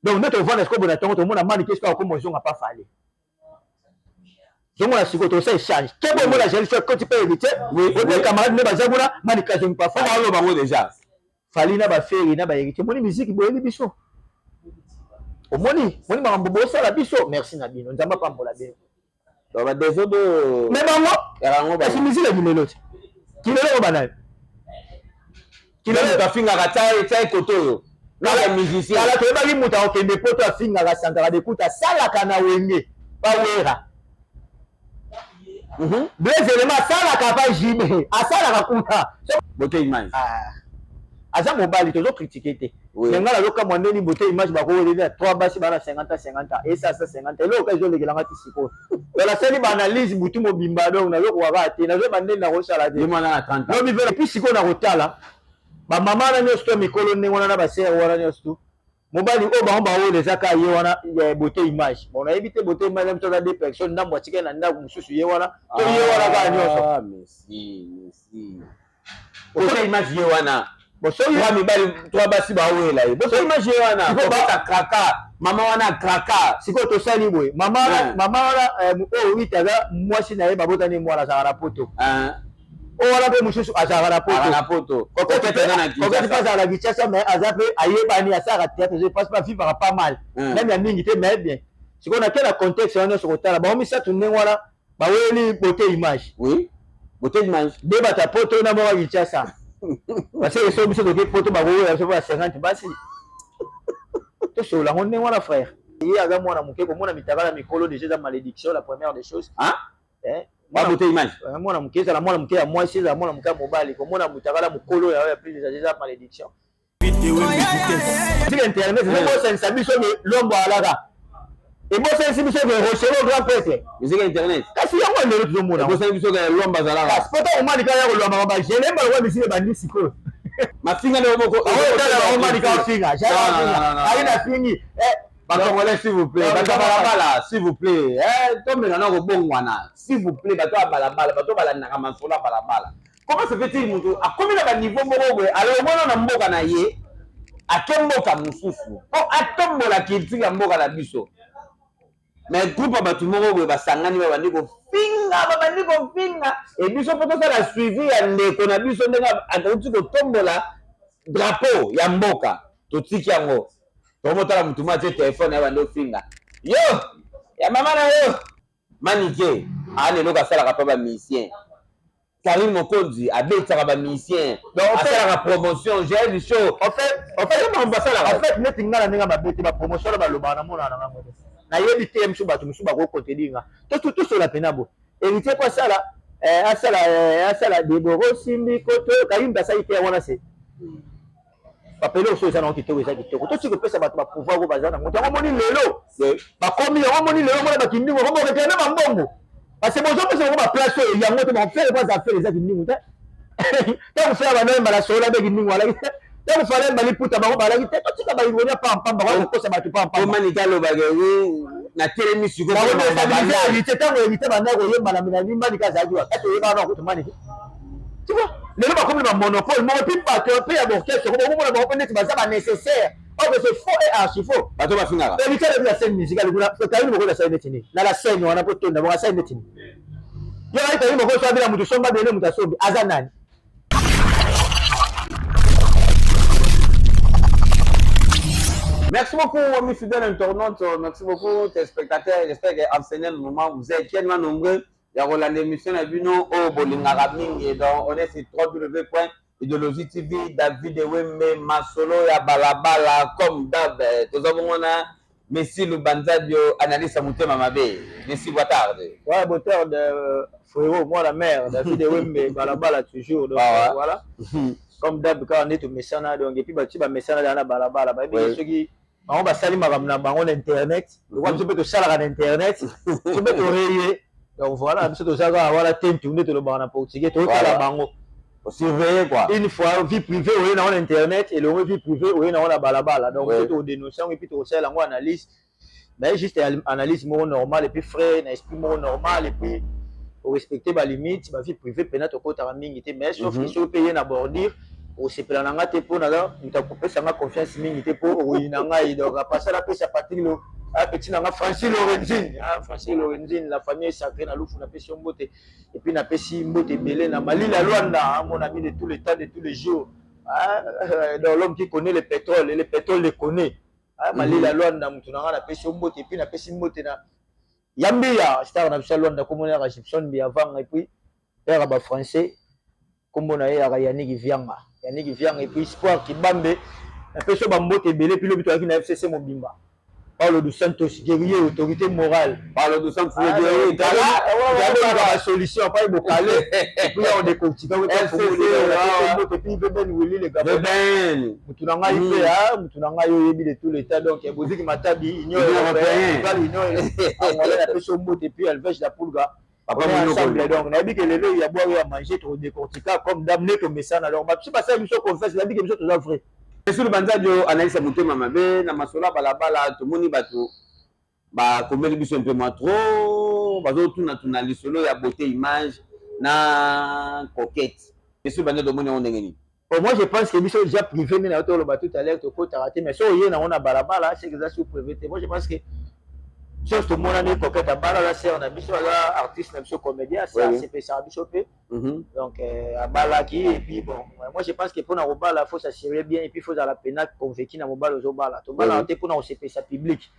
Donc notre vendre est-ce que bon attend tout le monde a mal qu'est-ce qu'on comme on a pas fallu. Donc on a su que tout ça change. Quel bon la gel quand tu peux éviter. Oui, les camarades ne baza bona malika je ne pas faire on bango déjà. Fali na ba faire na ba hériter. Moni musique boyebi biso. O moni ba mbobo ça la biso. Merci na bino. Nzamba pa mbola bino. Donc ba des autres mais bango ba musique la bino. Qui le banal. Qui le ta finga ka tai koto. La musicien. Ala to ba li muta o kende poto finga ka santara de kuta sala kana wenge. Ba wera. Deux éléments, ça la capable JB, à ça la raconta. Beauté image. À ça mon bal, toujours critiqué. Mais là, le cas mon ni beauté image, bah quoi, il y a 3 bassi, bah 50 et ça 50. Et là, occasion de la ngati siko. Dans la série analyse, boutou mo bimba donc na lo kwa te na zo bande na rocha la de. Moi na 30. Non, mais puis siko na rotala. Ba maman na nyosto mikolo nengo na ba sere wana nyosto. Mobali o ba o les aka ye wana ya beauté image. Bon, on a évité beauté image même toi des personnes ndambo tike na ndaku mususu ye wana. To ye wana ka nyoso. Ah, merci. Beauté image ye wana. Bon, so ye mi bali toi basi ba wela ye. Beauté image ye wana. Ko ba kraka. Mama wana kraka. Siko to sali boy. Mama wana o witaga mwasi na ye babota ni mwana za rapoto. O wala pe mususu azara poto. Ko pas à la vitesse mais azape ayebani asara tête je passe pas vivre pas mal. Même ya mingi te mais bien. Si on a quel contexte on est sur tala ba mi sa tourner wala ba weli beauté image. Oui. Beauté image. Débat ta poto na mo vitesse. Parce que so biso de poto ba weli so ba 50 basi. To so la on est wala frère. Il y a mwana muke ko mona mitagala mikolo déjà dans malédiction la première des choses. Hein? Ba beauté image. Mwana muke za la mwana muke ya mwasi za mwana muke mobali ko mona mutakala mukolo ya plus déjà malédiction. Sur internet c'est ça biso l'ombo alaka. Et moi c'est biso que rocher grand pète. Musique internet. Kasi yango ndelo tuzo mona. Ko c'est biso que l'ombo alaka. Parce que o mali ka ya ko lomba ba je n'aime pas musique bandi siko. Mafinga ne moko. O mali ka finga. Aina fingi. Congolais, s'il vous plaît, s'il vous plaît, s'il vous plaît, comment se fait-il à combien de niveau alors on a mboka na ye à quel mboka mususu oh atombo la critique mboka la biso mais groupe abatu moko ba sangani ba bandiko finga et biso poto la suivi ya ndeko na biso ndenga atauti ko tombola drapeau ya mboka totiki yango. Comment tu as mis ton téléphone à nos fingers? Yo! Ya maman yo! Manike! Allez, nous ça la pas musicien. Karim Mokondi, Abel Saraba musicien. Donc, on fait la promotion, j'ai du show. En fait, comment on va faire la fait, net ngala nenga mabete ma promotion la baloba na mona na ngamo. Na yebi te msuba tu msuba ko kotelinga. Tout sur la penabo. Éviter quoi ça là? Asala deboro simbi koto Karim basa ite wana c'est. Papelo so ezana kitoko eza kitoko to tiko pesa bato ba pouvoir ko bazana moto ngomoni lelo ba komi ngomoni lelo mona ba kindingo ngombo ketena ba mbongo parce que bozo pesa ko ba place yango to ba faire pas affaire eza kindingo ta ta faire ba namba la sola be kindingo wala ta ko fale ba liputa ba ko ba la to tika ba ironia pam ba ko sa bato pam ko manika lo ba na telemi siko ba ba ni te tango ni te ba na ko yemba na minani manika za jwa ka to yeba na ko to maniki tu vois les gens comme le monopole mon puis pas que payer mon caisse comme on va reconnaître ça va nécessaire oh mais c'est faux et archi faux bato ba finga et nickel la scène musicale ko tayi mo ko la scène tini na la scène on a pas tonda la scène tini yo ai tayi mo ko so abila mutu somba bele mutu sombi azanani. Merci beaucoup, amis fidèles internautes. Merci beaucoup, téléspectateurs. J'espère qu'en ce moment, vous êtes tellement nombreux. Il y a Roland l'émission à Bino, au Bolingaraming, et donc on est sur www.idéologie TV, David Eweme, Masolo, ya Balabala, comme d'hab. Nous avons Messi Lubanzadio, analyste à Moutema Mabé. Messi Boitard. Ouais, Boitard de frérot, moi la mère, David Eweme, Balabala toujours. Donc voilà. Comme d'hab, quand on est au Messana, donc et puis tu vas Messana dans la Balabala. Ceux qui on va saluer ma bangon internet. Tu peux te saluer à internet. Tu peux te rayer. Donc voilà, monsieur Tozaga, voilà, tu le banana portugais, tu la bango. Surveiller quoi. Une fois, vie privée, on est dans l'internet et le vie privée, on est dans la balabala. Donc, tu as des notions et puis tu as une analyse. Mais juste analyse normal et puis frais, un esprit normal et puis pour respecter ma limite, ma vie privée, peut-être que tu as mis, mais sauf que si tu payes une bordure, osepela na nga te mpo naza moto akopesa nga confiance mingi te mpo okoyi na ngai donc apasala apesa Patrick petit na nga Francis Lorenzine Francis Lorenzine la famille sacrée na lufu napesi yo mbote et puis napesi mbote ebele na Malila Lwanda mon ami de tout le temps de tous les jours dans l'homme qui connaît le pétrole et le pétrole le connaît Malila Lwanda moto na nga napesi yo mbote et puis napesi mbote na Yambia star na biso Lwanda komona ya Gibson Biavanga et puis père ba français komona ye ya Yannick Vianga et puis Espoir Kibambe napesi yo bambote ebele puis lobi toyaki na FCC Mobimba Paulo dos Santos, guerrier, autorité morale. Paulo dos Santos, guerrier, il y a la solution, pas de caler. Et puis on décortique. Et puis Ben Willy, les gars. Ben. Moutounanga IPA, Moutounanga Yoyebi de tout l'État. Donc, il y a Bozik Matabi, Union Européenne, et puis Elvèche la Poulga. Donc, on a dit que les deux, il y a boire et à manger, trop décortiqué, comme d'amener ton message. Alors, je ne sais pas ça, nous confesse, il a dit que nous sommes vrais. Sur le banzadio analyse motema mabe na masola balabala to moni bato ba komeli biso un peu moins trop bazo tuna lisolo ya beauté image na coquette. Sur le banzadio moni on ngeni. Moi je pense que biso déjà privé mais na auto lo bato tout à l'heure to ko raté mais so yé na on a balabala c'est que ça sur privé. Moi je pense que chose tout le monde a coquette à balabala c'est on a biso là artiste même so comédien ça c'est fait ça biso pe. Donc à balaki et puis bon moi je pense que pour na robala faut s'assurer bien et puis faut à la peine convaincu na mobala zo bala to bala te pour na OCP ça public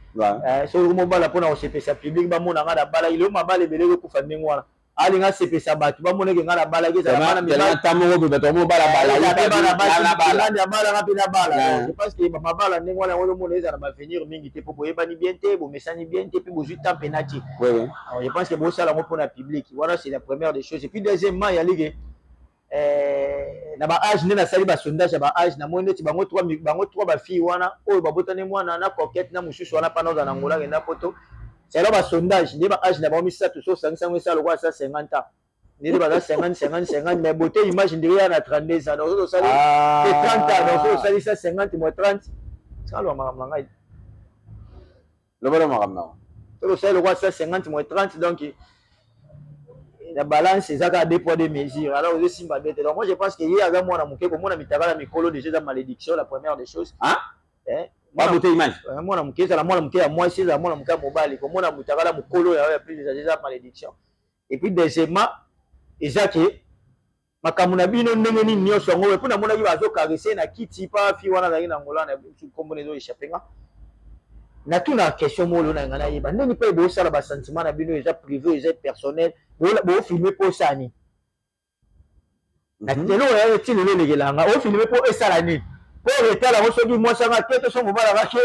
so mobala pour na OCP ça public ba mona ngada bala ile mabala belele ku famille ngwana ali nga CP ça batu ba mona ke ngada bala ke za bana mi ba tamongo be to mobala bala ya bala rapina bala je pense que mabala ngwana ngolo mona eza na ba venir mingi te pour boyeba ni bien te bo mesani bien te puis bo juta penati alors je pense que bo ça la pour na public voilà c'est la première des choses et puis deuxièmement il y a ligue na ba âge na sali ba sondage ba âge na monde ti bango 3 ba fille wana oyo ba botane mwana na coquette na mususu wana pana za ngola ngenda poto c'est là ba sondage ni ba âge na ba misa tout so 500 ça le quoi ça 50 ans ni ba 50 mais beauté image ndiri na 32 ans donc ça 30 ans donc ça sali ça 50 moins 30 ça lo manga le bala manga donc ça le quoi ça 50 moins 30 donc la balance c'est ça qu'à deux poids deux mesures alors je suis pas bête donc moi je pense que hier avec moi na muke comme na mitaka mikolo déjà dans malédiction la première des choses pas beauté image moi na muke ça la moi na muke à moi c'est la moi na muke mobile comme na mitaka la mukolo ya plus déjà malédiction et puis deuxièmement ezaki makambo na bino ndenge nini nyonso ngo pe na mona ki bazo caresser na kiti pa fi wana na ngola na kombo nezo échapper na tout na question molo na ngana yeba ndeni pe bo sala ba sentiment na bino eza privé eza personnel bo filmer pour ça ni na telo ya ti lelo legelanga o filmer pour esala ni pour retala mo soki mo sanga keto so mobala ba ke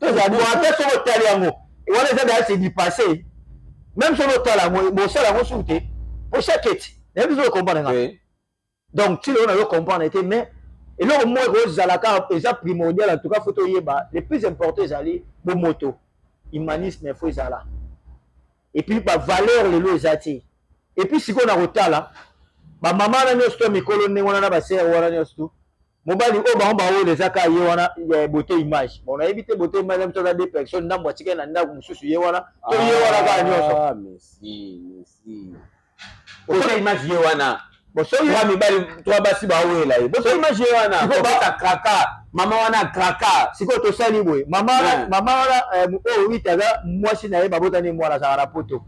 to za bo ata so tali yango e wana za c'est du passé même so tala mo sala mo soute pour chaque quête na biso comprendre nga donc ti lelo na yo comprendre était mais et là, moi, Zalaka, c'est primordial, en tout cas, photo yeba. Le plus important, c'est aller pour moto. Humanisme, il faut ça. Et puis, la valeur, le lot, c'est et puis, si on a retard là, ma maman a mis au micro, on a passé à Warner Sto. Mon bali, oh, bah, on va voir les accords, il y a beauté image. On a évité beauté image, même si on a des personnes, dans la chicken, dans la moussou, il y a voilà. Ah, merci. Beauté image, il y a voilà. Bon so yo mi bali to basi ba wela e bo so image wana ko ba kraka mama wana kraka siko to sali boy mama wana o witaga mwasi na ye babota ni mwana za rapoto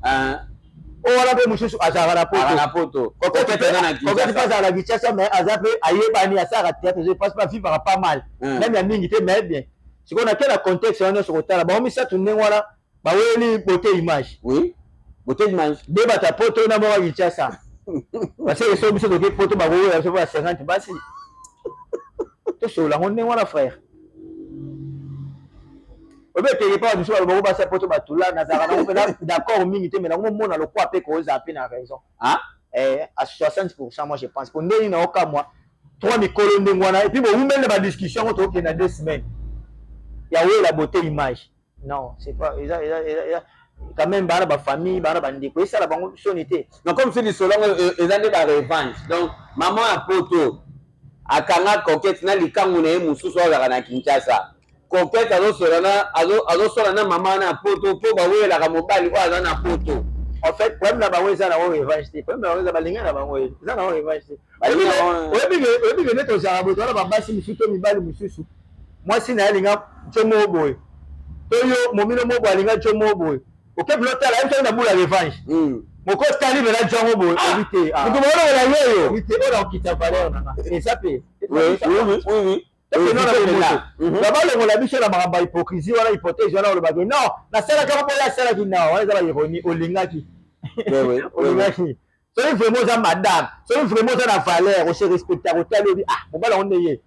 o wala pe mususu azara rapoto ko pas à la vitesse mais azape ayeba ni asara théâtre je passe pas vivre pas mal même ya mingi te mais bien siko na quel contexte wana so kotala ba mi sa tunne wala ba weli beauté image oui beauté image débat ta poto na mo vitesse parce que so biso de poto ba wo ya so ba 50 basi to so la on wala frère obe te pas biso ba ba sa poto ba tula na za na d'accord mingi te mais na mo na le quoi pe ko za pe na raison à 60% moi je pense pour ndeni na oka moi 3 mikolo ndengwana et puis bon vous même la discussion on toke na 2 semaines ya wo la beauté image non c'est pas quand même bana ba famille bana ba ndeko ça la bango sonité donc comme c'est du solon ezande ba revanche donc maman a poto akanga coquette na likangu na mususu ala na Kinshasa coquette azo solana maman na poto po ba wela ka mobali o ala na poto en fait problème na bango eza na revanche te problème na bango eza balinga na bango eza na revanche te oyebi ke neti ozala boye towana babasi mosusu to mibali mosusu mwasi na ye alinga tio moko boye to yo momino moko boye alinga tio moko boye okebi lotala ye msoi na bula revanche moko tali mena tiongo boye obi te moto baolokola yeyo obi te oyo nakokita valeur nanga eza pe babalongola biso na makambo ya hypocrisie wana hypothèse wana olobaki non nasalaka moko oyo asalaki na wana eza baironi olingaki olingaki soki vraiment oza madame soki vraiment oza na valeur ose respecta kotali obi mobala ngo nde ye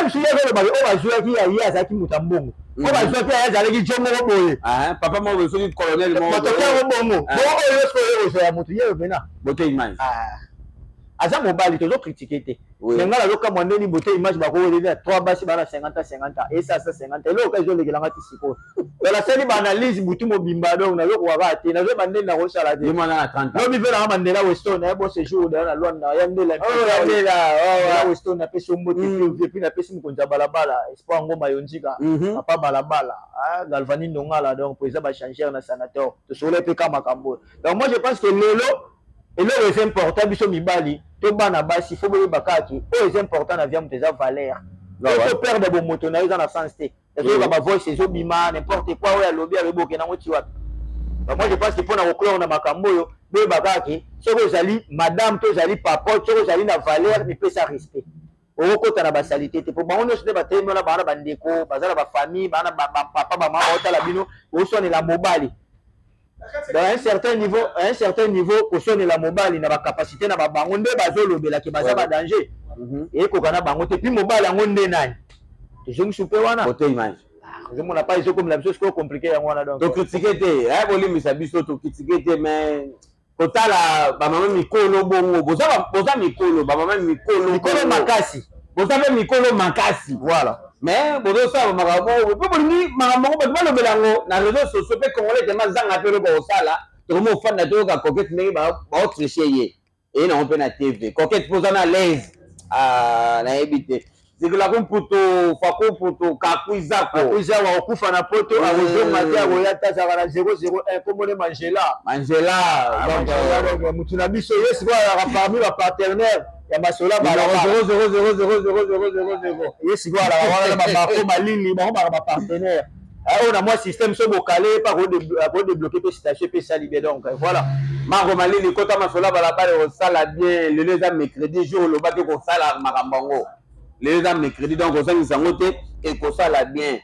msu ye olobaki oyo bazwaki ye azalaki moto ya mbongo oyo bazwaki ye azalaki tio moko boye papa moko soki colonel motokiango bongo bongo oyo nyonso oyo ozoya moto ye opena bote image aza mobali tozokritike te me ngai nazokamwa ndeni bote image bakooleli na 3 basi bana 50 esasa 50 eloko ezolekelanga ti sikoyo nasali baanalyse butu mobimba donc nazokowaka te nazoyeba ndeni nakosala te lobi mpe nanga mandela weston naye bon séjour daya na lwanda ya ndela weston napesi ombote puis napesi mokonzi ya balabala espoir ngoma yonjika papa balabala galvani ndongala donc po eza bachangere na sanateur tosolola mpe ka makambo oyo donc moi je pense que lelo eloko eza important biso mibali to bana basi fo boyeba kaki oyo eza important na vie moto eza valeur to perdre bomoto na yo eza na sens te ezoyoka bavoice ezobima n'importe quoi oyo alobi alobi okenda ngo ti wapi moi je pense que mpona koklore na makambo oyo boyeba kaki soki ozali madame to ozali papa soki ozali na valeur mipesa respect okokota na basalite te po bango nyonso nde batelemi wana bana bandeko baza na bafamille bana bapapa bamama baotala bino oswanela mobali dans un certain niveau kosonela mobali na bacapacité na babango nde bazolobelaki baza badanger ekoka na bango te puis mobali yango nde nani tozongisi mpe wana ozomona pa ezokomela biso sikoyo compliqué yango wana donc tokritike te bolimbisa biso tokritike te mais kotala bamama mikolo bongo boza mikolo bamama mikolo makasi boza mpe mikolo makasi voilà mais bozosala makambo mpe bolingi makambo ngo bato balobela yango na réseau sociaux mpe congolais tema zanga mpe loba kosala tokomi ofanda toyoka coquette ndenge baotriche ye eye nango mpe na tv coquette mpoza na l'aise nayebi te zikilako mputo fako mputo kakuizako okufa na poto akozonga te akoya tazaka na 001 kombone mangela mutu na biso ye sikoyo alaka parmi bapartenaire ya masola ye sikoyo alaka wana na bamako malili bango baka bapartenaire oyo na mwa système so bokale pa akodébloke mpe station mpe esali bien donc voilà mako malili kota masola balabala kosala bien lelo eza mercredi jour olobaki kosala makambo yango lelo eza mercredi donc osangisa yango te ekosala bien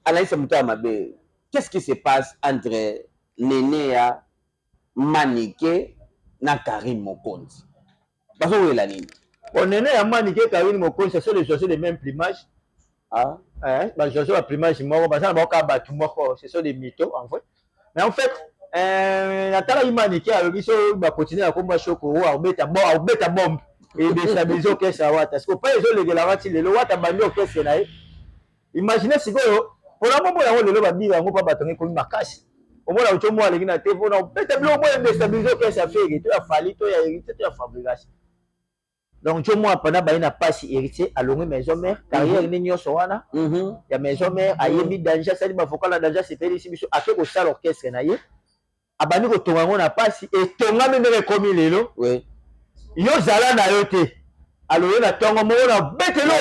anaisa moto ya mabe qu'est-ce qui se passe entre Nenea Manike na Karim Mokonzi bazokoyela nini bon Nenea Manike Karim Mokonzi ce sont les journaux de même plumage bajournaux ya plumage moko baza na baoka bato moko ce sont des mythos en vrai mais en fait natalaki Manike alobi so bakontinue ya komba shoko oyo akobeta bombe edestabilize okese ya wata siko pa ezolekelaka ti lelo wata bandi okese na ye imagine sikoyo mpona momona yango lelo babika yango mpa batongo ekomi makasi omona otyo mwa alengi na te mpona opeta biloko moyo edestabilize okese ya fere to ya fali to ya héritier to ya fabrication donc tyo mwa mpona baye na pasi héritier alongi maison mare carrière ne nyonso wana ya maison mare ayebi danger asali bavocal na danger asepelisi biso ake kosala orchestre na ye abandi kotonga yango na pasi etongami ndenge ekomi lelo yo zala na yo te aloye na ntongo moko na betelo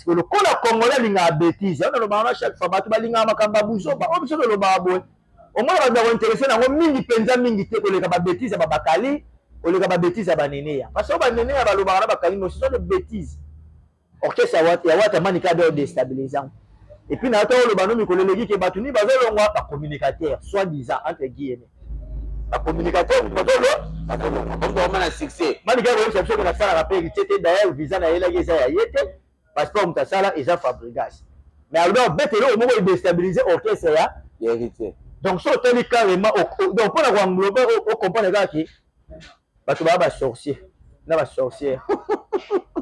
lokola congolais alingaka bétise aona lobaka na chaque fois bato balingaka makambo ya buzoba oyo biso tolobaka boye omona bato bakointeresse nango mingi mpenza mingi te koleka babétise ya babakali koleka babétise ya baneneya parce que baneneya balobaka na bakali no ce sont de bétise orchestre ya wata manika be odestabilisant et puis na yo to oloba no mikolo eleki ke bato nini bazolongwa bacommunicateur soit disant entre guillemets communicateur na succès manika koyebisa biso ke nasalaka mpe héritier te d'ailleurs visa na yelaki eza ya ye te passeport moto asala eza fabrigage mais alobi obetele oyo moko edestabilize orchestre ya héritier donc so otali carrément donc mpona koanglobe ocomprendre kaki bato baya basorcier na basorcière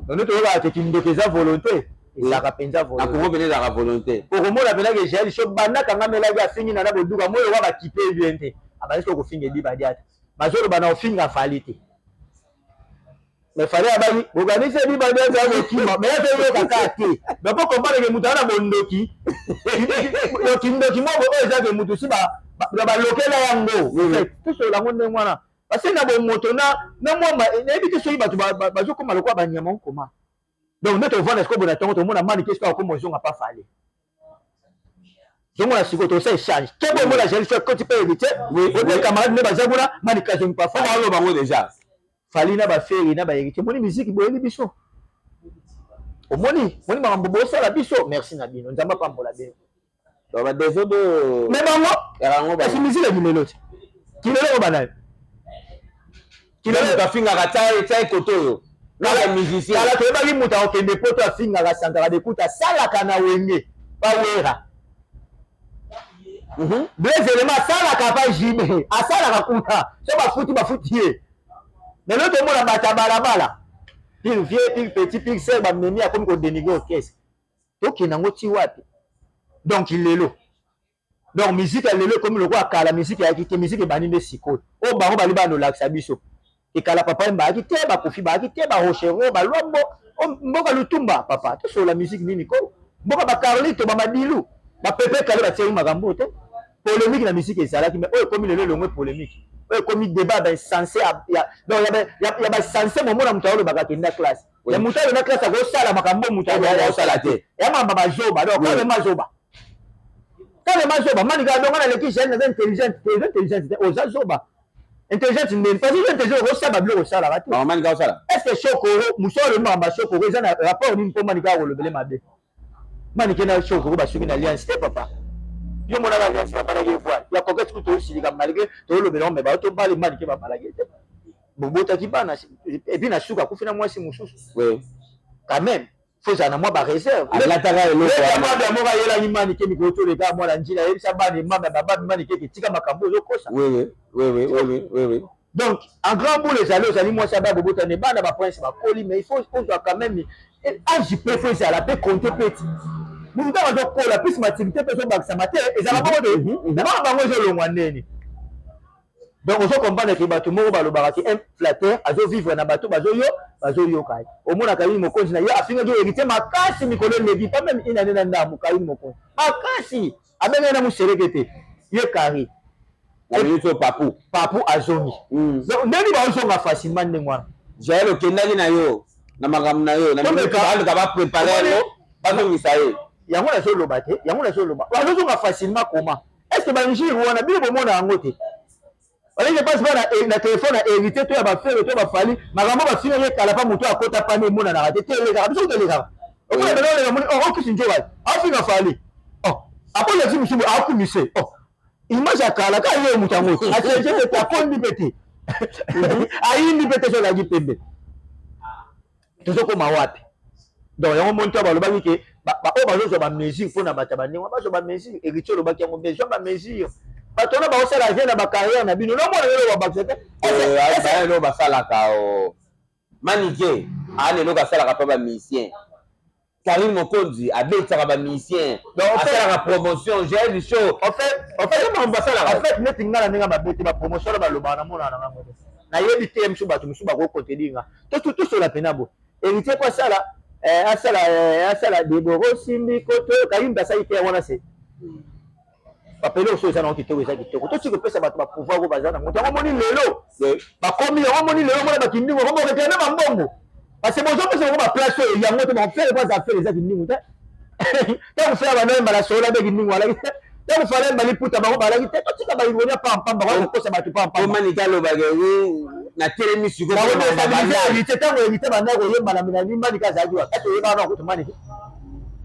donc nde toyokaka te kindoko eza volonté ezalaka mpenza volonté okomona mpenaka ejaya liso bandakanga melaki afingi na boduka moyo wa bakipe ebien te abandi soki kofinga elibadi ata bazoloba na ofinga fali te mais fali abani bokanisi elibadi ata akokima mais ate yokaka te mais mpo kombaneke moto ana bondoki kindoki moko oyo ezake motu si balokela yango tosola yango ndenge wana parce na bomoto na mwamba nayebi te soki bato bazokoma lokola banyama okoma donc nde tovanda sikoyo bona ntongo tomona mani ke sikoyo akoma ozonga pa fale zongona sikoyo tosa échange ke boye mona jeli soki koti mpe évite ote camarade nde baza kuna mani kazongi pa fale alo bango déjà fali na baferi na bayérité moni misiki boyebi biso omoni makambo bosala biso merci na bino nzambe apambola bino badesodo me bango kasi misiki ekilelo te kilelo banayo kilelo tafingaka tia ekoto oyo naka musicien kala toyebaki moto akokende po to afingaka santaka dekuta asalaka na wenge bawera deux éléments asalaka pa jibe asalaka kuna so bafuti ye lelo tomona bato ya balabala pile vieux pile petit pile ser bamemi akomi kodenigre orchestre tokende yango ti wapi donc lelo donc musique ya lelo ekomi lokola kala musique eyaki te musique ebandi nde sikoyo oyo bango bali banolakisa biso ekala papa bayaki te bakofi bayaki te barochero balombo mboka lutumba papa tosola musique nini ko mboka bacarlito bamadilu bapepe kale batiaki makambo te polémique na musique ezalaki mais oyo ekomi lelo elongwe polémique oyo ekomi débat basense donc ya basense momona moto alobaka kenda classe ya moto alona classe akosala makambo moto osala te ya mamba bazoba donc kalema zoba manika donc ana leki jeune naza intelligente te oza zoba intelligente ndeni parce que intelligente okosala biloko osalaka te manika osala est ce que shokoro mosolo makambo ya shokoro eza na rapport nini mpo manika akolobele mabe manike na shokoro basoki na alliance te papa yo monaka alliance babalaki evoile ya koketi kutu tosilika malgré tolobela ngo me bao tobale manike babalaki te bobotaki bana epuis na suka akufi na mwasi mosusu quand même faut zala na mwa bareserve alataka eloko moko ayelaki manike mikolo toleka mwana njila ayebisa bana emama bababi manike etika makambo ozokosa donc en grand boule ozali mwasi abaya bobotane bana baprince bakoli mais il faut ozwa quand même age mpe fo ezala mpe compte peti motu kaka azokola pesi matirité mpe ezobakisama te ezala bongo de na bana bango ezolongwa ndeni donc ozokomprendre ke bato moko balobaka ke un flatteur azovivre na bato bazoyoka ye omonaka yini mokonzi na ye afingaki hérité makasi mikolo elevi pa meme inane na ndamu kayini mokonzi makasi abengaki na mosereke te ye kari papu azongi ndeni baozonga facilement ndenge wana jael okendaki na yo na makambo na yo naluka baprépare yo bazongisa ye yango nazoloba te yango nazoloba bazozonga facilement koma est ce que banjiri wana bino bomona yango te olingi pasi mpo na telefone ya hérité to ya bafere to bafali makambo bafingaki ekala mpa moto akota pani emonanaka te telekaka biso telekaka okona bena olenga moni okisi nzoba afinga fali akoleki misumu akumise image akala ka ye moto yango te achange pete akondi pete ayindi pete so olaki pembe tozokoma wapi donc yango moni to balobaki ke oyo bazozwa bamesure mpona bato ya bandenge bazwa bamesure hérité olobaki yango besoin bamesure bato wana baosala vie na bacarrière na bino nomona lelo babakisa te lelo basalaka manike aa lelo basalaka mpa bamusicien Karim Mokonzi abetaka bamusicien asalaka promotion gel show en fait neti nga na ndenge babete bapromotion na balobaka na mona nanga mote nayebi te mosusu bato mosusu bakokotelinga tosola pena bo héritier po asala deboro simbi koto Karim basali te wana se bapele oso eza nango kitoko eza kitoko toti kopesa bato bapouvoir oyo baza nango yango moni lelo bakomi yango moni lelo mona bakindingo yango bokekende bambongo parce bozopesa yango baplace oyo yango te bafere kwanza afere eza kindingo te ntango fere banoyemba na solo abe kindingo alaki te ntango fale yemba liputa bango balaki te totika baironi pampamba bakokosa bato pampamanike alobaka na telemi sikoyobaodestabilize hérité ntango hérité banda koyemba na minani manike azalaki wakati oyebaka na kokuta manike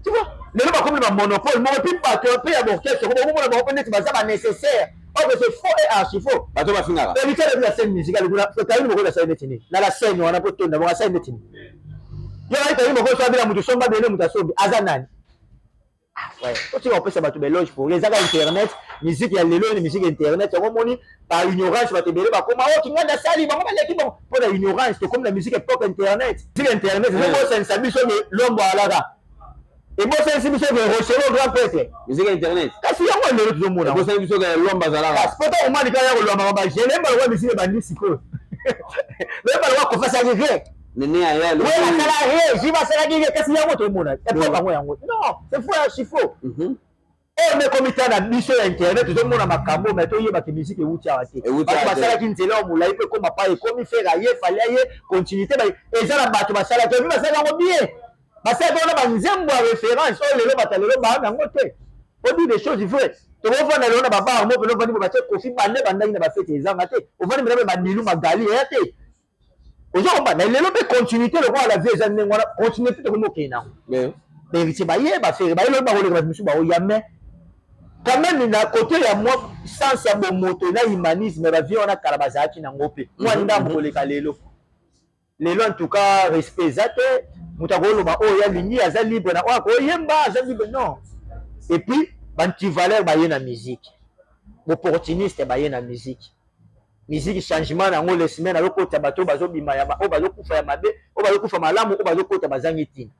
tu vois lelo bakomi na monopole moko mpe bato mpe ya borchestre komona bango mpe neti baza banécessaire oyo c'est faux et archi faux bato bafingaka hérité alebi la scène musicale kuna Karim mokozi asali neti nini na la scène wana mpo tonda bongo asali neti nini yo ngai Karim mokozi abela moto somba bele moto asombi aza nani otika kopesa bato beloge pour ezaka internet musique ya lelo ni musique internet yango moni par ignorance bato ebele bakoma kinga nasali bango baleki bango mpo na ignorance tokomi na musique epoke internet musique internet ezokosenisa biso lombo alaka ebosenisi biso ke rochero grand prêtre musique internet kasi yango lelo tozomona ebosani biso ke lombo azalaka poto omanika ya kolwamba babagene embalokwa misike ebandi sikoyo embalokwa kofasaki rien nene ayelo asala rien ji basalaki rien kasi yango tomona epoke yango yango non c'est faux archi faux on est comme ça na biso ya internet tout le monde na makambo mais to yeba que musique euti awate parce que basala ki nzela omula ipe comme pas comme faire aye fallait aye continuité ba ezala bato basala to bi basala ngo bien basala to na banzembo ya référence o lelo batalelo ba nango te on dit des choses vraies to ko fana lelo na baba mo pelo vandi ba te kofi bande bandaki na ba fete ezanga te o vandi mena ba nilu magali ya te ozokomba na lelo pe continuité le quoi la vie ezanga ngwana continuité to ko kena mais héritier ba ye ba faire ba lelo ba koleka ba misu ba o yame quand même na côté ya moi sans ya moto na humanisme ba vie on a kalabazaki na ngope moi nda mokoleka lelo en tout cas respect zate mutakolo ba o ya lingi aza libre na ko yemba aza libre non et puis banti-valeur ba ye na musique opportuniste ba ye na musique changement na ngo les semaines alo kota bato bazo bima ya ba o bazo kufa ya mabe o bazo kufa malamu o bazo kota bazangi tina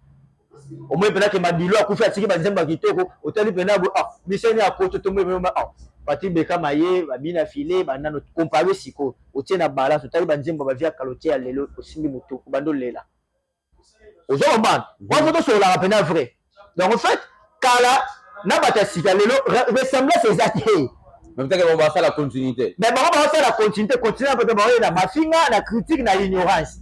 au moins pena ke mabilo akufi atiki banzemba kitoko otali pena bo miseni akoto to mwe pati beka maye babina file banano comparer siko otie na balance otali banzemba ba via calotier lelo osimbi mutu bando lela ozo man wa photo sur la pena vrai donc en fait kala na bata sika lelo ressemblance exacte même que on va faire la continuité mais on va faire la continuité continuer peut être na mafinga na critique na ignorance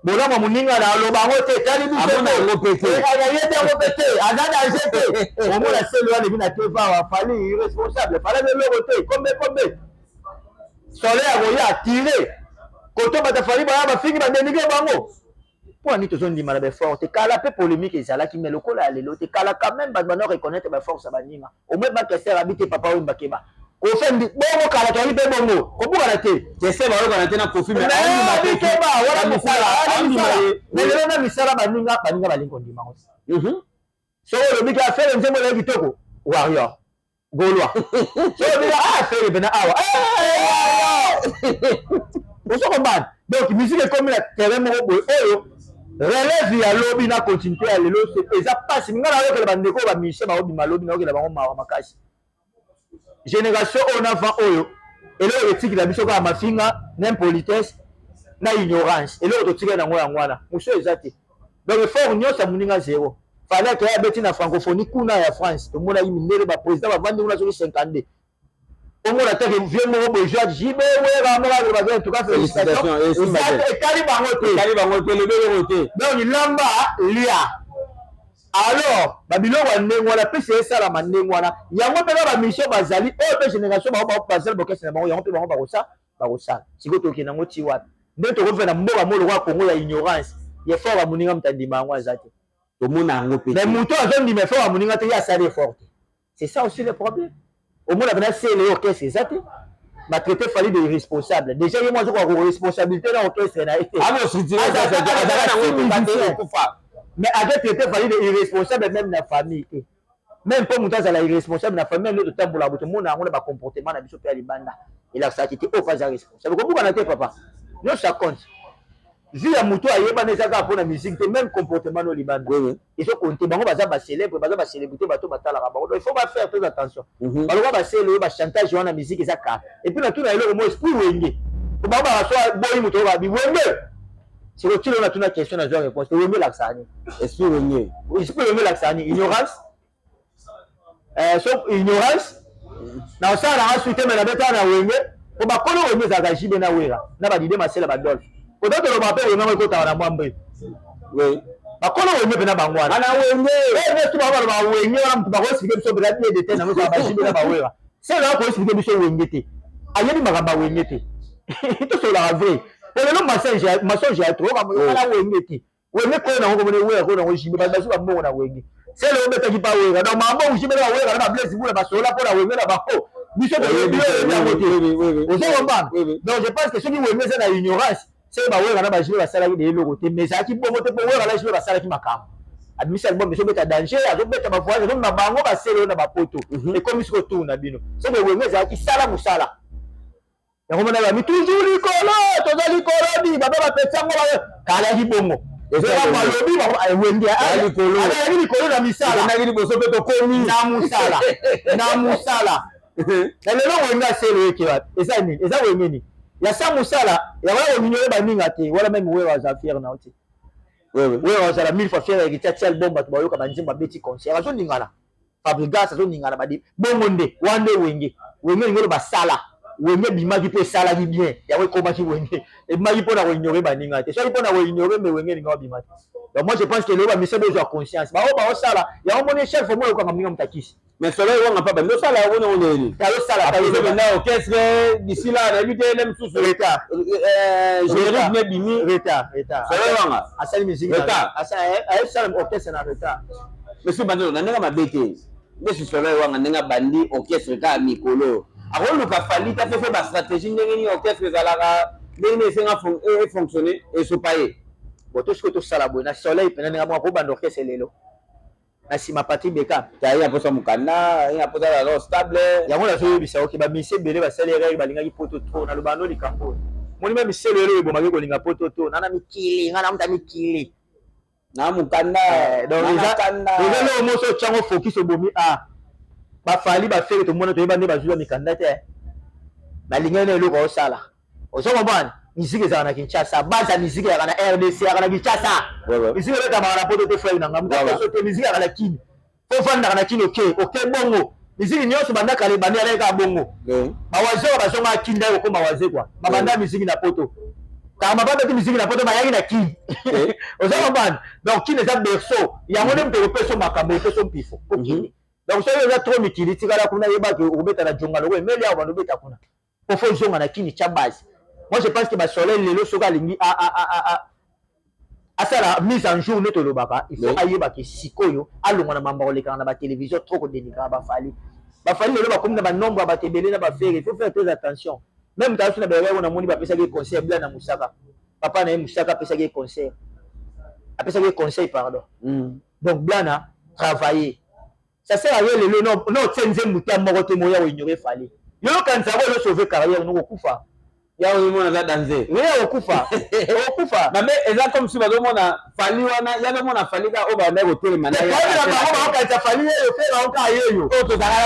bona mo muninga na loba ngote tali biso ngo pété ala yede ngo pété azana ajete o mo la selo ale bina teva wa fali irresponsable fala le logote kombe sole ya goya tirer koto bata fali ba fingi ba denige bango pour ni tozo ndima na be forte kala pe polémique ezala ki meloko la lelo te kala quand même ba bana reconnaître ba force ba ninga au moins ba kese habiter papa o mbakeba ofendi bongo kala to lipe bongo kobuka na te jese ba ko na te na kofi mais ani makeba wala misala mais lelo na misala baninga balingo ndima ngo so le bika faire nzembo na kitoko warrior golwa so bika faire bena awa oso ko ban donc musique comme la terrain mo oyo relève ya lobi na continuité ya lelo c'est eza passe ngala yo ke bandeko ba mise ba obi malobi na okela bango mawa makasi génération on avant oyo et là le tigre la biso ka mafinga n'impolitesse na ignorance et là to tigre na ngwana ngwana muso ezate donc fort nyosa muninga zéro fallait que ya beti na francophonie kuna ya France to mona yimi ndele ba président ba vandi kuna so 52 on mona ta vieux mo bourgeois jibe wera mo ba ba to ka félicitations et kali bango te le bele roté donc lamba lia alors babiloko ya ndenge wana mpe se esala mandenge wana yango mpe ba bamission bazali oyo mpe génération bango bazali bokese na bango yango mpe bango bakosala sikoyo tokende yango ti wapi nde tokofela na mboka moloko ya kongo ya ignorance ye fort ya moninga moto andima yango aza te tomona yango mpe mais moto azondima efort ya moninga te ye asali effort te c'est ça aussi le problème omona pena sele orchestre eza te batraité fali de irresponsable déjà ye mo azokoka koresponsabilité na orchestre na ye te mais avec traité fali de irresponsable même na famille te même pour muta la irresponsable na famille même de tambola boto mona ngona ba comportement na biso pe ya libanda et la sakité au pas responsable ko buka na te papa non ça compte vu ya muto ayeba neza ka pona musique te même comportement no libanda il faut compter bango baza ba célébrité bato batala ka bango il faut pas faire très attention baloka ba célébrité ba chantage wana musique eza ka et puis na tout na eloko mo esprit wenge ko ba ba so boyi muto ba bi wenge c'est le tilo na tuna question na genre réponse to wenge laksani esprit wenge laksani ignorance so ignorance na ça na suite mais na beta na wenge ko ba kono wenge za ga jibe na wera na ba dide masela ba dol ko to lo ba pe wenge ko ta na mwambe oui ba kono wenge pe na bangwana ana wenge ne tu ba wenge wana mtu ba ko sike biso bela de te na mo ba jibe na ba wera c'est là ko sike biso wenge te ayebi magamba wenge te to so la vrai et le mensonge ya trop comme na wenge te wenge ko na ko mo wera ko na ko jibe ba basu ba mo na wenge c'est le mec qui parle donc mambo jibe na wera na blesse bula ba sola pour la wenge na ba ko biso de oui donc je pense que ceux qui wenge c'est la ignorance c'est ba wera na ba jibe ba sala ki de lokote mais ça qui bomo te pour wera la jibe ba sala ki makam admission bon biso beta danger azo beta ba voix donc na bango ba sele na ba poto et comme ils se retournent na bino c'est de wenge ça qui sala musala ya komona ba mi toujours likolo tozali kolodi baba ba petsango ba kala ki bongo ezala malobi ba wenge ali likolo ali likolo na misala na liboso pe to komi na musala na lelo wenga sele yake wapi eza nini eza wenge ni ya sa musala ya wala minyole ba ninga te wala même wewe za fier na oti wewe za la 1000 fois fier ya kitia album ba tubayoka ba njimba beti concert azo ningala Fabregas azoningana badi bongo nde wande wenge ngolo basala wenge bimaki pe sala ki bien yawe komaki wenge et maki pona ko ignorer baninga te so pona ko ignorer mais wenge ninga bimaki. Donc moi je pense que le ba mise besoin conscience ba o sala ya on moni chef moi ko ngaminga mtakisi mais cela on pas ben ça là on est ta yo sala ta yo maintenant qu'est-ce que d'ici là éviter les sous retard générique mais bimi retard cela on asali musique retard asa sala orchestre na retard monsieur Bandelo na nga mabete monsieur cela on nga bandi orchestre ka mikolo akoluka fali ta fait ba stratégie ndenge ni orchestre ezalaka ndenge esenga fonctionner et so paye boto siko to sala boy na soleil pena nga mo ko bando orchestre lelo na sima Patrick Beka ta ya posa mukanda ya posa la stable yango na so bisa ok ba mise bele ba salere ba linga ki poto to na lubano likambo moni ba mise lelo bo maki ko linga poto to na mikili nga na mta mikili na mukanda donc le mo so chango focus bomi ba fali ba fere to mona to ba ne ba zuwa mikanda te ba linga ne lo ko sala o so mo ban musique ezalaka na Kinshasa base ya musique ezalaka na RDC ezalaka na Kinshasa musique ebetamaka na poto te frère na ngambo so te musique ezalaka na kini fo fandaka na kini oke bongo musique nyonso bandaka le bandi aleka bongo bawaze oyo bazonga kini ndako koma waze kwa babanda musique na poto kaka mababeti musique na poto bayaki na kini oza mobana donc kini eza berceau yango nde moto epeso makambo epeso mpifo po kini donc soki eza trop mikili tikala kuna yebaki okobeta na jonga loko emeli awa bandobeta kuna po fo zonga na kini tya base. Moi je pense que ma soleil lelo soka lingi ça la mise en jour neto lobaka il faut ayeba ke sikoyo alongwa na mamba oleka na ba télévision trop ko dénigrer ba fali lelo ba comme na ba nombre ba tebele na ba faire il faut faire très attention même dans na ba na moni ba pesa ke concert bla na musaka papa na musaka pesa ke concert apesa ke conseil pardon donc blana travailler ça sert à rien lelo non tsenze muta moko te moya o ignorer fali yo kanza ko lo sauver carrière no kufa ya on a dansé oui okufa mais eza comme si bazomona fali wana ya bazomona fali ka o ba na hotel mana ya ba ka ta fali yo fe ba ka yeyo o to zaka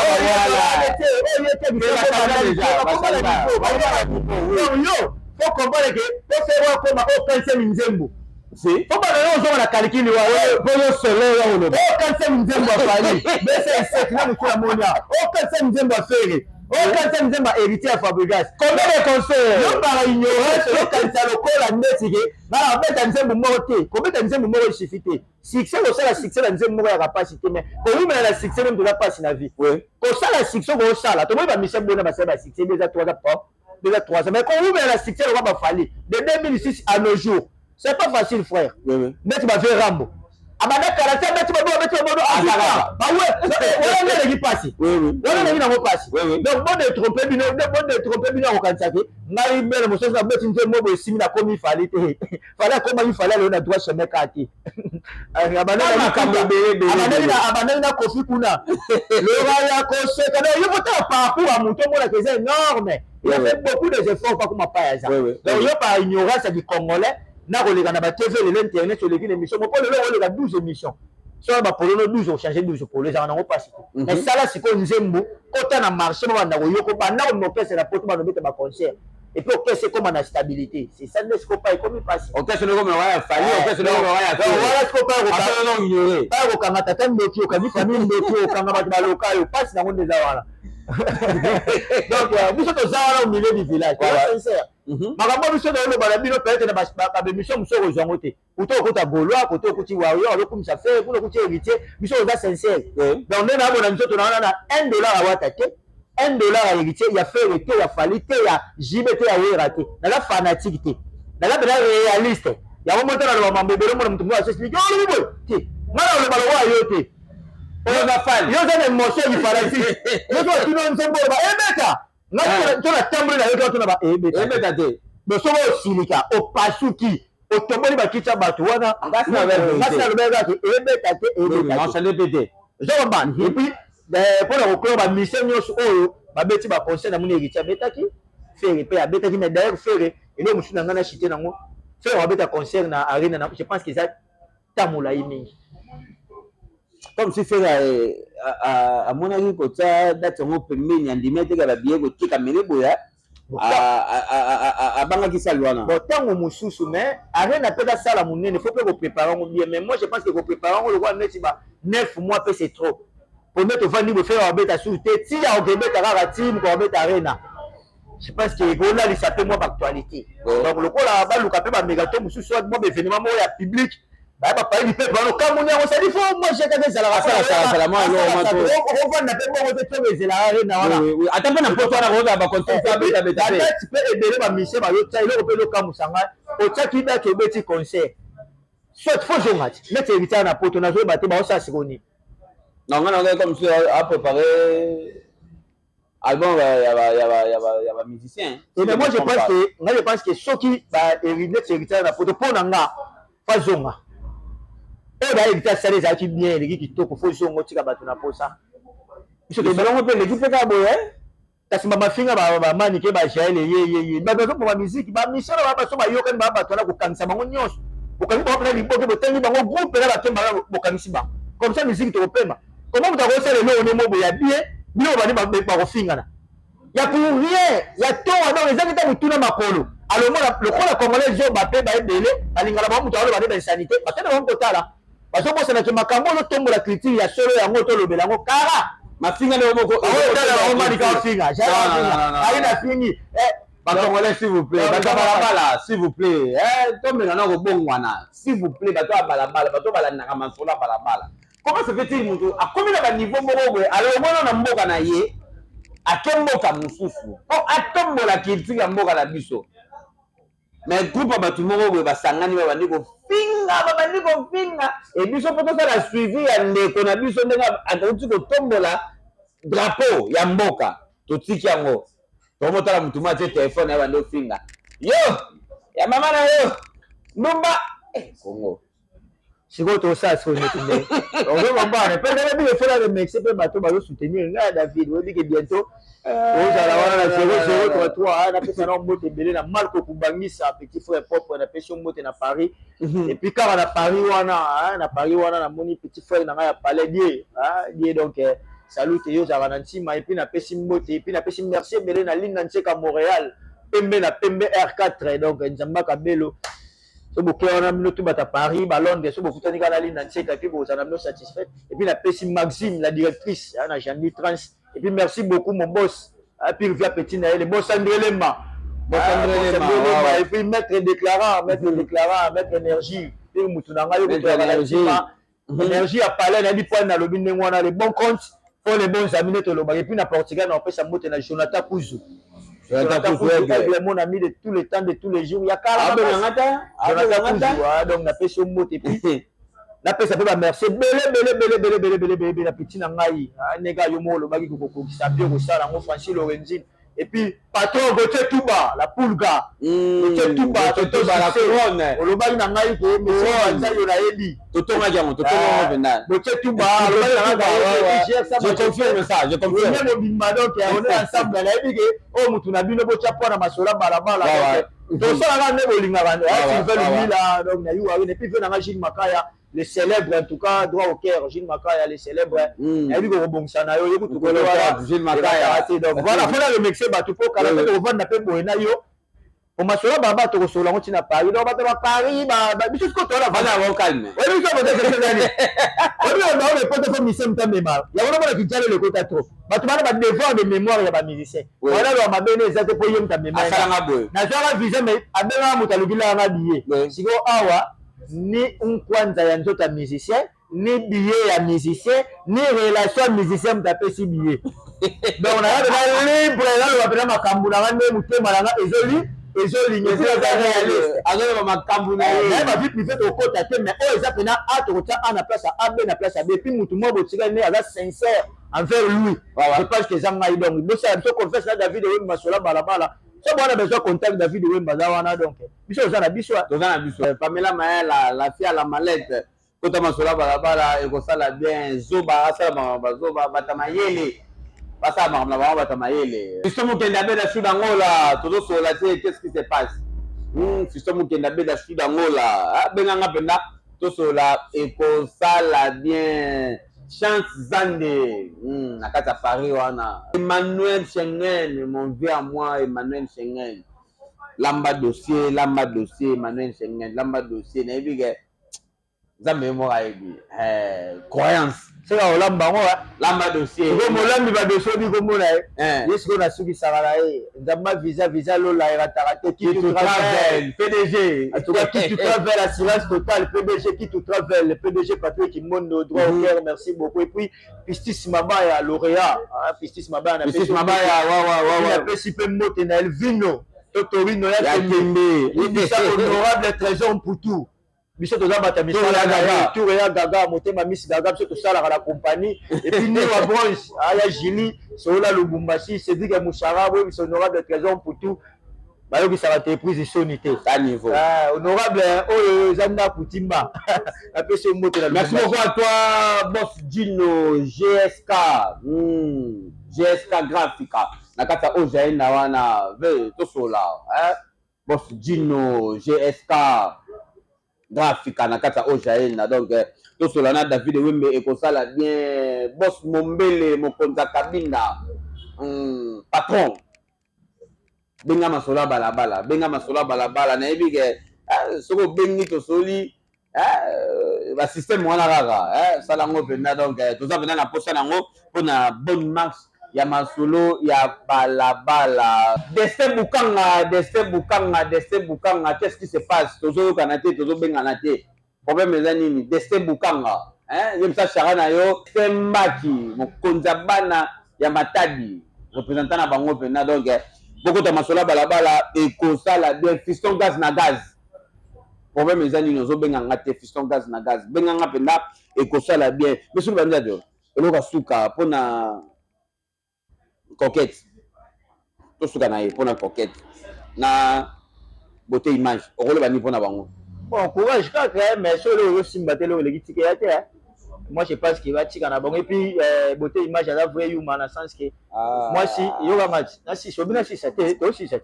yo faut comprendre que faut faire comme au cancer nzembo si faut pas aller aux hommes la calcul wa pour le soleil ya on au cancer nzembo fali mais c'est na mukula monia au cancer nzembo faire au cancer nzembo héritier à Fabregas combien de conseils yo para ignorer le cancer lokola ndesike na beta nzembo moté combien de nzembo mo suffité succès ko sala succès la nzembo mo ya capacité mais ko wima la succès même de la passe na vie ko sala succès ko sala to ba mission bona ba sala succès déjà 3 ans déjà 3 ans mais ko wima la succès ko ba fali de 2006 à nos jours c'est pas facile frère mais tu vas faire Rambo abada karate beti bodo azaka ba ouais wala ne ki passer wala ne na mo passer donc bon de tromper bino ko kansaki ngai mbele mososo na beti nte mo bo simi na komi fali te fala ko ma fala le na droit chemin kati abana na kofi kuna le raya ko se kana yo bota parcours à monter mo la que c'est énorme il a fait beaucoup de efforts pas comme pas ça donc yo par ignorance du congolais na koleka na ba TV le internet sur les émissions mo pole le ka 12 émissions so ba polo 12 changer 12 polo za na ko passer mais ça là c'est ko nzembo kota na marché ba na ko yoko ba na ko pesa la poto ba no beta ba concert et puis ok c'est comme na stabilité c'est ça ne se pas comme passer ok c'est comme ya fali ok c'est comme ya voilà ce ko pas ko pas non ignorer pas ko kanga tata ndeki ko mi famille ndeki ko kanga ba local passe na ngonde za wala donc biso to za wala au milieu du village c'est sincère makambo biso na oloba na bino peut-être na ba bemission musoko zongo te kuto okuta Gaulois kuto okuti wayo alokumisa faire kuno okuti héritier biso oza sincère donc nde na bona biso to na $1 a wata te $1 a héritier ya faire te ya fali te ya jibe te ya wera te na la fanatique te na la bela réaliste ya monta na lo mambe belo mona mutumwa so explique yo lo te mara lo balo wa yo te o na fali yo za émotion du fanatique yo to tino nzembo ba emeka nga to na tambre na yo to na ba emeka te mais so o silika o pasuki o tomboli ba kitcha bato wana ngasi na lobeka ke emeka te non ça répéter zo ban et puis pour le club ba mission nyonso oyo ba beti ba conseil na muni héritier betaki faire pe abetaki mais d'ailleurs faire et le musu na ngana chité nango faire abeta concert na arena na je pense que ça tamula yimi comme si faire à mon avis ko ça date ngo pembeni andimete ka ba biye ko tika meleboya abangaki salwana bon tango mususu mais arena peut sala munene faut pas ko préparer bien mais moi je pense que ko préparer le roi net ba 9 mois peut c'est trop mettre au fond faire un bête à sous si il y a un bête à la team qu'on bête arena je pense que Gola il s'appelle moi d'actualité donc le coup là bas le capé ba mégaton musu soit moi événement moi ya public ba pas il peut pas comme on ça dit faut moi j'ai qu'à ça la moi on va n'appelle pas on te faire la arena voilà oui attends pas n'importe quoi on va ba continuer ça bête bête tu peux aider ba mission ba yo ça il peut le kamusanga au tcha qui ba ke beti concert soit faut jouer match mettre éviter na poto na jouer ba te ba ça c'est non, on a comme si à préparer album, il y a musicien. Mais moi je pense que ceux qui hériter na poto pour nanga pas zonga. Et là hériter ça les acquis bien les qui toko faut zonga tika bato na posa. Parce que on peut l'équipe ka boye. Kasi mama finga ba mani ke ba jaile ye. Ba bato pour ma musique ba mission ba so ba yoka ba bato na ko kanisa bango nyonso. Bokangi ba na liboke botangi bango groupe na ba kemba bokanisi ba. Comme ça musique to pema. Comment vous avez fait le nom de Mobo? Il y a bien, bien, on va dire, par Fingana. Il y a pour rien, il y a tout, alors les gens qui ont tout dans ma polo. Alors, le coup, la Congolais, ils ont battu, ils ont belé, à l'ingala, ils ont battu dans la sanité, parce que dans mon côté là, parce que moi, c'est que ma cambo, le tombe la critique, il y a solo, il y a moto, le bélango, cara, ma finga de Mobo, on m'a dit qu'un finga, j'ai rien fini. Congolais, s'il vous plaît, s'il vous plaît, tombe dans le bon wana, s'il vous plaît, bateau à balabala, bateau à la nakamansola, balabala. Comment se fait-il mutu a combien de niveau moko alors moi na mboka na ye a kemboka mususu o atombola kitika mboka na biso mais groupe ba tout moko ba sangani ba bandiko finga et biso poto ça la suivi ya ndeko na biso ndenga atauti ko tombola drapeau ya mboka totiki yango to motala mutu ma te téléphone ya bando finga yo ya mama na yo numba Congo. Si vous avez ça, c'est on va voir. Peut-être que faire le mec, c'est pas bateau, va soutenir. David, on dit que bientôt, vous allez avoir la 0-0-3-3, on a fait ça dans le mot de Belé, on a mal qu'on bangi ça, petit frère propre, on a fait son mot à Paris. Et puis quand on a Paris, on a mon petit frère, on a parlé d'hier, donc salut, et vous avez et puis on a fait son mot, et puis on a fait son merci, Belé, on a ligne à Montréal, Pembe R4, donc Nzamba Kabelo. So beaucoup on a mis tout à Paris, Londres, so beaucoup tandis qu'à la ligne et puis vous en avez satisfait. Et puis la PC Maxime, la directrice, on a Jean-Louis Trans. Et puis merci beaucoup mon boss, et puis via Petit Naël, le boss André Lema. Et puis mettre énergie. Puis Moutounanga, énergie à parler, on a dit point dans le bin, on a les bons comptes, pour les bons amis de Toloba. Et puis na Portugal, on fait sa moto na Jonathan Pouzou. Mon ami de tous les temps, de tous les jours, il y a carrément donc on a fait son mot et puis on a fait ça peut merci belé la petite nangai nega yomo le bagi ko ça bien ko ça on Francis Lorenzine et puis patron Gauthier Touba la Poulga Gauthier Touba la couronne le bagi nangai ko monsieur Anza yo na ebi totonga jango totonga venal Gauthier Touba le bagi je confirme ça je confirme même bimba donc on est ensemble là ebi ke o mutu na bino bo chapona masola balabala donc ça là ne bolinga bande tu veux lui là donc na yo et puis venant à Gilles Makaya le célèbre en tout cas droit au cœur Gilles Makaya le célèbre et lui ko bonsa na yo yeku to ko Gilles Makaya donc voilà voilà le mixer ba tout pour kala ko vendre pe boina yo o masola baba to ko sola ngoti na Paris donc ba Paris ba biso ko to la bana wa calme oui biso ba te se nani oui on a le pote fo misem ta mémoire ya wana ki tjale le kota trop ba to bana ba devoir de mémoire ya ba musicien voilà lo ma bene za te po yem ta mémoire na zara visa mais abela mutalugila nga biye siko awa ni un kwanza ya nzota musicien ni billet ya musicien ni relation musicien mtapesi billet donc on a de libre là le apena makambu na ngane mutema na ezoli nyezi za réaliste alors makambu na ba vie privée to kota te mais o eza pena a to kota ana place A B na place B puis mutu mo botika ne ala sincère envers lui je pense que zanga donc bo ça so confesse là David we masola balabala so bon on a besoin contact David we mbazawana donc biso za na biso Pamela Maya la fille à la mallette kota masola balabala et ko sala bien zoba asala bazoba batamayele pasa ma na batamayele système kenda beda sud angola todo sola qu'est-ce qui se passe système kenda beda sud angola benanga penda to sola et ko sala bien chance zande nakata Paris wana Emmanuel Schengen mon vieux à moi Emmanuel Schengen lamba dossier Emmanuel Schengen lamba dossier na biga Nzambe moko yebi croyance seka olamba ngo lamba dossier ko molambi ba dossier bi ko mona yesu ko nasuki sakala nzamba visa lola erataka te qui tout travel PDG en tout cas qui tout travel assurance totale PDG qui tout travel le PDG Patrick Kimondo droit au cœur merci beaucoup et puis Pistis Mabaya lauréat Pistis Mabaya wa pesi pe mote na Elvino Totorino ya Kembe honorable trésor pour tout biso toza bata misala tour ya gaga motema miss gaga biso tosala la compagnie et puis ni wa bronze aya Jili sola Lubumbashi c'est dit que Mouchara oui biso honorable trésor pour tout bayo bisala entreprise sonité à niveau honorable oyo zanda kutimba apesi moto la merci beaucoup à toi boss Gino GSK GSK Graphica nakata ojaye na wana ve tosola boss Gino GSK Graphica na kata ojaena donc to solana David Wembe ekosala bien boss Mombele mokonza kabinda patron benga masola balabala na yebi ke soko bengi to soli ba système wana kaka sala ngo pena donc toza pena na posa nango pona bonne marche ya masolo ya balabala Destin Bukanga qu'est-ce qui se passe tozo kanate tozo bengana te problème ezani ni Destin Bukanga yemsa charana yo Tembaki mokonza bana ya Matadi représentant na bango pena donc beaucoup de masola balabala ekosala bien fiston gaz na gaz problème ezani ni ozo benganga te fiston gaz na gaz benganga pena ekosala bien monsieur banzato eloka suka pona coquette tout ce qu'on a pour la coquette na beauté image au rôle bani pour na bango bon courage quand même mais sur le simbatelo le kitike ya te moi je pense qu'il va tika na bango et puis beauté image à la vraie humain dans sens que moi si yoga match na si sobina si ça te to si ça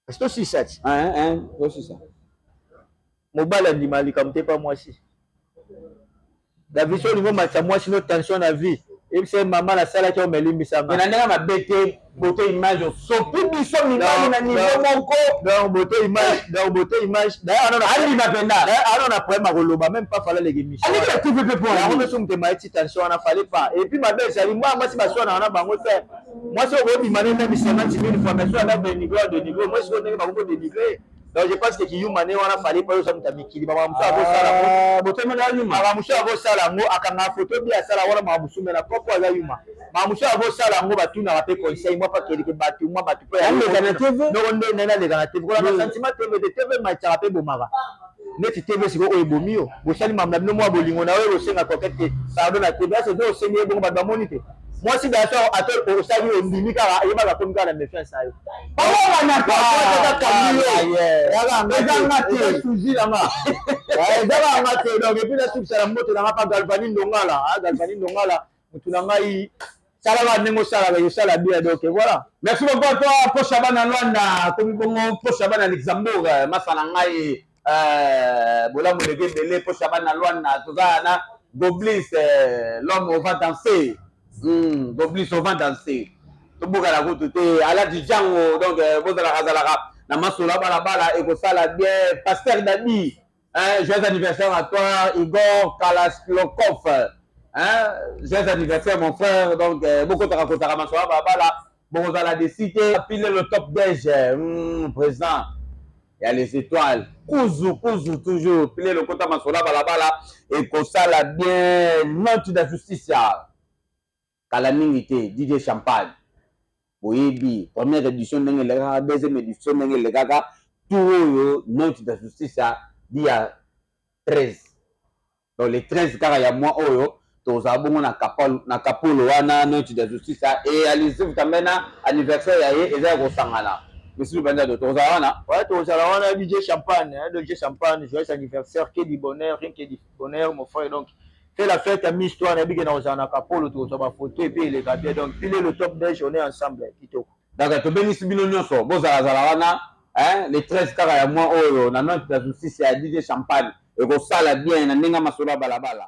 est-ce que si ça aussi ça mobile ndi mali comme t'es pas moi si la vision niveau match moi si notre tension na vie et c'est maman la salle qui on met limbisa mais na ndenge mabete beauté image sopi biso mibali na niveau moko donc beauté image d'ailleurs ali mapenda on a problème à koloba même pas fallait les émissions ali la TVP pour on me somme te maïti tension on a fallait pas et puis ma belle ça moi si baswa na bango te moi c'est au bimane même 50 000 fois mais soit là de niveau moi c'est on est bango de niveau donc je pense que qui humane wana fallait pas ça mutamikili mama musa abo sala beauté mala yuma mama musa abo sala ngo akanga photo bi asala wala mama musume na popo ala yuma mama musa abo sala ngo batuna ba pe conseil moi pas kelike batu moi batu pe ale kana TV no ndo nena le kana TV ko na sentiment TV de TV ma tara pe bomara neti TV siko o ebomio bosali mamna bino moi bolingo na we osenga coquette pardon na TV c'est do osengi bongo ba monite moi si d'accord à toi au salut au limika et ba comme kana me fait ça yo bawa na ka kamio ezanga suzi langa ezanga te donc et puis la soupe sala moto na pa galvani ndongala mutu na ngai sala ba nengo sala ba sala bien donc voilà merci beaucoup à toi pour Shabana Luanda comme bongo pour Shabana Luxembourg masana ngai bolamu de Gebele pour Shabana Luanda toza na Goblis l'homme au vent danser Goblis au vent danser to boka la route te ala di jango donc bozala kazalaka na masola balabala ekosala bien pasteur Dadi joyeux anniversaire à toi Igor Kalasklokov joyeux anniversaire mon frère donc beaucoup de rakotaka masola balabala bozala de cité pile le top déj président il y a les étoiles Kuzu toujours pile le kota masola balabala ekosala bien note de justice ya Kalamingité DJ Champagne Oyebi première édition ndenge lekaka deuxième édition ndenge lekaka tout oyo note de justice dit ya 13 donc les 13 kaka ya mois oyo tozala bongo na kapolo wana note de justice et alisif kamena anniversaire ya ye eza ya kosangana monsieur Banda de tozala wana ouais tozala wana DJ Champagne joyeux anniversaire que du bonheur rien que du bonheur mon frère donc fais la fête à mi-histoire, on a bien dans un capolo, tout ça va photo et puis les gars, donc il est le top déj, on est ensemble, Tito. D'accord, tu bénis Bilonio, bon Zalawana, les 13 carats à moi, on a notre justice à DJ Champagne, et qu'on sala bien, on a n'enga masura balabala.